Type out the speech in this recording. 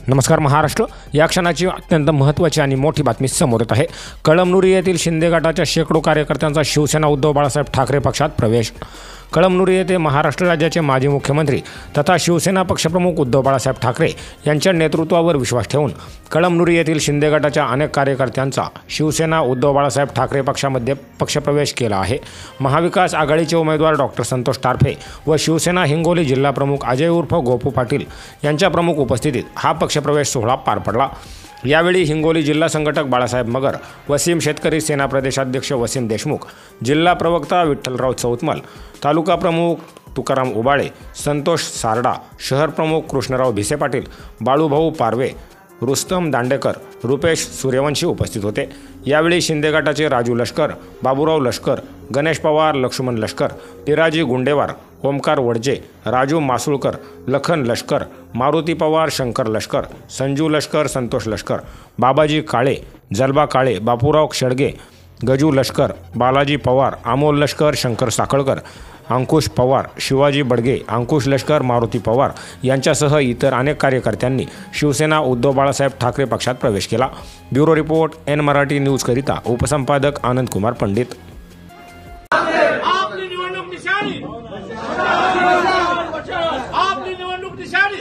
नमस्कार महाराष्ट्र। या क्षणाची अत्यंत महत्त्वाची आणि मोठी बातमी समोर येत आहे। कळमनुरी येथील शिंदे गटाच्या शेकडो कार्यकर्त्यांचा शिवसेना उद्धव बाळासाहेब ठाकरे पक्षात प्रवेश। कळमनुरी येथे महाराष्ट्र राज्याचे माजी मुख्यमंत्री तथा शिवसेना पक्षप्रमुख उद्धव बाळासाहेब ठाकरे यांच्या नेतृत्वावर विश्वास ठेवून कळमनुरी येथील शिंदे गटाच्या अनेक कार्यकर्त्यांचा शिवसेना उद्धव बाळासाहेब ठाकरे पक्षामध्ये पक्षप्रवेश केला आहे। महाविकास आघाडीचे उमेदवार डॉक्टर संतोष टारफे व शिवसेना हिंगोली जिल्हा प्रमुख अजय उर्फ गोपू पाटील यांच्या प्रमुख उपस्थितीत हा पक्षप्रवेश सोहळा पार पडला। यावेळी हिंगोली जिल्हा संघटक बाळासाहेब मगर, वसीम शेतकरी सेना प्रदेशाध्यक्ष वसीम देशमुख, जिल्हा प्रवक्ता विठ्ठलराव चौतमल, तालुका प्रमुख तुकाराम उबाळे, संतोष सारडा, शहर प्रमुख कृष्णराव भिसे पाटील, बाळूभाऊ पारवे, रुस्तम दांडेकर, रुपेश सूर्यवंशी उपस्थित होते। यावेळी शिंदे गटाचे राजू लष्कर, बाबूराव लष्कर, गणेश पवार, लक्ष्मण लष्कर, पिराजी गुंडेवार, ओमकार वडजे, राजू मासुळकर, लखन लष्कर, मारुती पवार, शंकर लष्कर, संजू लष्कर, संतोष लष्कर, बाबाजी काळे, जलबा काळे, बापूराव शेडगे, गजू लष्कर, बालाजी पवार, अमोल लष्कर, शंकर साखळकर, अंकुश पवार, शिवाजी बडगे, अंकुश लष्कर, मारुती पवार यांच्यासह इतर अनेक कार्यकर्त्यांनी शिवसेना उद्धव बाळासाहेब ठाकरे पक्षात प्रवेश केला। ब्युरो रिपोर्ट एन मराठी न्यूज करिता उपसंपादक आनंद कुमार पंडित। आपली निवडणूक निशाणी